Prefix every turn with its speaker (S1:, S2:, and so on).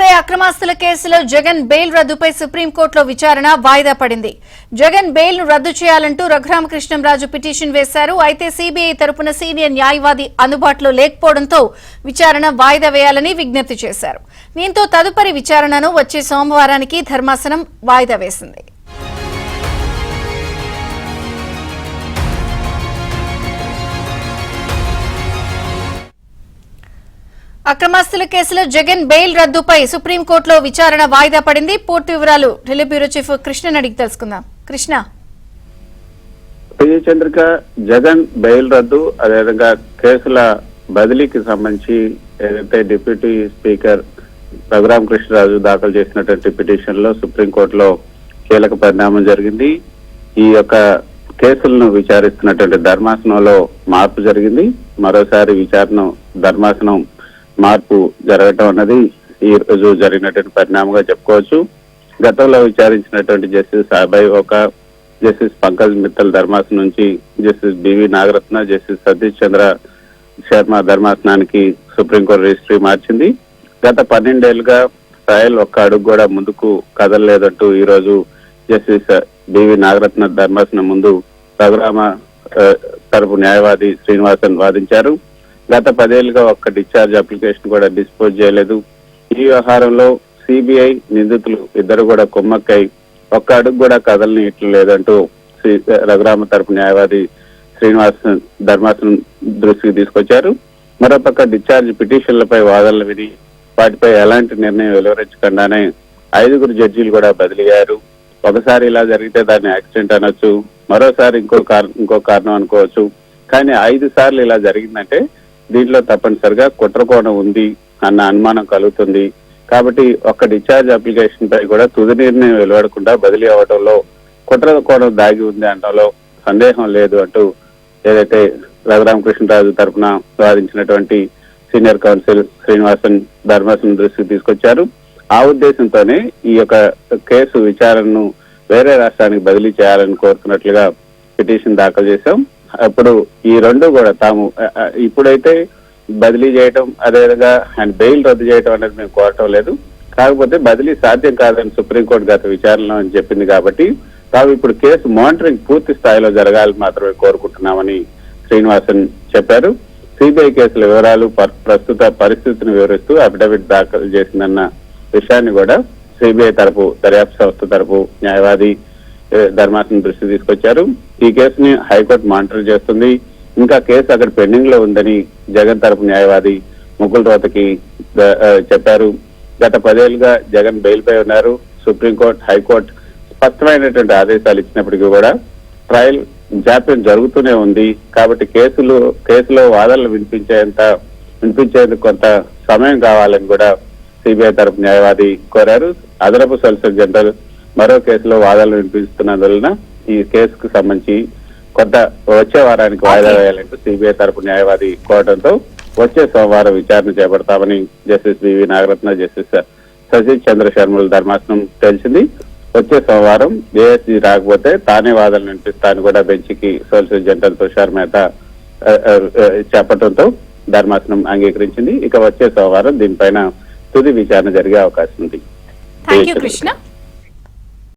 S1: అక్రమాస్తుల కేసులో జగన్ బెయిల్ రద్దుపై సుప్రీంకోర్టులో విచారణ వాయిదా పడింది. జగన్ బెయిల్ ను రద్దు చేయాలంటూ రఘురామకృష్ణంరాజు పిటిషన్ వేశారు. అయితే సీబీఐ తరపున సీనియర్ న్యాయవాది అందుబాటులో లేకపోవడంతో విచారణ వాయిదా వేయాలని విజ్ఞప్తి చేశారు. దీంతో తదుపరి విచారణను వచ్చే సోమవారానికి ధర్మాసనం వాయిదా వేసింది. అక్రమాస్తుల కేసులో జగన్ బెయిల్ రద్దుపై సుప్రీంకోర్టులో విచారణ వాయిదా పడింది. పూర్తి వివరాలు ఢిల్లీ బ్యూరో చీఫ్ కృష్ణని అడిగి తెలుసుకుందాం. కృష్ణ,
S2: చంద్రిక, జగన్ బెయిల్ రద్దు అదేవిధంగా కేసుల బదిలీకి సంబంధించి ఏదైతే డిప్యూటీ స్పీకర్ రఘురామకృష్ణరాజు దాఖలు చేసినటువంటి పిటిషన్ లో సుప్రీంకోర్టులో కీలక పరిణామం జరిగింది. ఈ యొక్క కేసులను విచారిస్తున్నటువంటి ధర్మాసనంలో మార్పు జరిగింది. మరోసారి విచారణ ధర్మాసనం మార్పు జరగటం అన్నది ఈ రోజు జరిగినటువంటి పరిణామంగా చెప్పుకోవచ్చు. గతంలో విచారించినటువంటి జస్టిస్ అభయ్ ఒక, జస్టిస్ పంకజ్ మిత్తల్ ధర్మాసనం నుంచి justice B V Nagarathna, justice Satish Chandra Sharma ధర్మాసనానికి సుప్రీంకోర్టు రిజిస్ట్రీ మార్చింది. గత 12 ఏళ్లుగా ట్రయల్ ఒక్క అడుగు కూడా ముందుకు కదలలేదంటూ ఈ రోజు జస్టిస్ బివి నాగరత్న ధర్మాసనం ముందు రఘురామ తరపు న్యాయవాది శ్రీనివాసన్ వాదించారు. గత 10 ఏళ్లుగా ఒక్క డిశ్చార్జ్ అప్లికేషన్ కూడా డిస్పోజ్ చేయలేదు. ఈ వ్యవహారంలో సిబిఐ నిందితులు ఇద్దరు కూడా కుమ్మక్కై ఒక్క అడుగు కూడా కదలని ఇట్లు లేదంటూ రఘురామ తరపు న్యాయవాది శ్రీనివాసన్ ధర్మాసనం దృష్టికి తీసుకొచ్చారు. మరోపక్క డిశ్చార్జ్ పిటిషన్లపై వాదనలు విని వాటిపై ఎలాంటి నిర్ణయం వెలువరించకుండానే 5 జడ్జీలు కూడా బదిలీ అయ్యారు. ఒకసారి ఇలా జరిగితే దాన్ని యాక్సిడెంట్ అనొచ్చు, మరోసారి ఇంకో కారణం అనుకోవచ్చు. కానీ 5 సార్లు ఇలా జరిగిందంటే దీంట్లో తప్పనిసరిగా కుట్రకోణం ఉంది అన్న అనుమానం కలుగుతుంది. కాబట్టి ఒక్క డిశ్చార్జ్ అప్లికేషన్ పై కూడా తుది నిర్ణయం వెలువడకుండా బదిలీ అవడంలో కుట్రకోణం దాగి ఉంది అనడంలో సందేహం లేదు అంటూ ఏదైతే రఘురామకృష్ణరాజు తరఫున వాదించినటువంటి సీనియర్ కౌన్సిల్ శ్రీనివాసన్ ధర్మాసనం దృష్టికి తీసుకొచ్చారు. ఆ ఉద్దేశంతోనే ఈ యొక్క కేసు విచారణను వేరే రాష్ట్రానికి బదిలీ చేయాలని కోరుతున్నట్లుగా పిటిషన్ దాఖలు చేశాం. అప్పుడు ఈ రెండు కూడా తాము ఇప్పుడైతే బదిలీ చేయటం అదేవిధంగా ఆయన బెయిల్ రద్దు చేయటం అనేది మేము కోరటం లేదు. కాకపోతే బదిలీ సాధ్యం కాదని సుప్రీంకోర్టు గత విచారణలో అని చెప్పింది. కాబట్టి తాము ఇప్పుడు కేసు మానిటరింగ్ పూర్తి స్థాయిలో జరగాలని మాత్రమే కోరుకుంటున్నామని శ్రీనివాసన్ చెప్పారు. సిబిఐ కేసుల వివరాలు ప్రస్తుత పరిస్థితిని వివరిస్తూ అఫిడవిట్ దాఖలు చేసిందన్న విషయాన్ని కూడా సిబిఐ తరపు దర్యాప్తు సంస్థ తరపు న్యాయవాది ధర్మాసనం దృష్టి తీసుకొచ్చారు. ఈ కేసుని హైకోర్టు మానిటర్ చేస్తుంది. ఇంకా కేసు అక్కడ పెండింగ్ లో ఉందని జగన్ తరపు న్యాయవాది ముకుల్ రోహతకి చెప్పారు. గత 10 ఏళ్లుగా జగన్ బెయిల్ పై ఉన్నారు. సుప్రీంకోర్టు, హైకోర్టు స్పష్టమైనటువంటి ఆదేశాలు ఇచ్చినప్పటికీ కూడా ట్రయల్ జాప్యం జరుగుతూనే ఉంది. కాబట్టి కేసులో వాదనలు వినిపించేందుకు కొంత సమయం కావాలని కూడా సిబిఐ తరపు న్యాయవాది కోరారు. అదనపు సొలిసిటర్ జనరల్ మరో కేసులో వాదనలు వినిపిస్తున్నందువలన ఈ కేసుకు సంబంధించి కొంత వచ్చే వారానికి వాయిదా వేయాలంటూ సిబిఐ తరపు న్యాయవాది కోరడంతో వచ్చే సోమవారం విచారణ చేపడతామని Justice B V Nagarathna, justice Satish Chandra శర్మల ధర్మాసనం తెలిసింది. వచ్చే సోమవారం ఏఎస్జీ రాకపోతే తానే వాదనలు వినిపిస్తానని కూడా బెంచ్కి సోలిసిటర్ జనరల్ తుషార్ మెహతా చెప్పడంతో ధర్మాసనం అంగీకరించింది. ఇక వచ్చే సోమవారం దీనిపైన తుది విచారణ జరిగే అవకాశం ఉంది.
S1: థాంక్యూ కృష్ణ.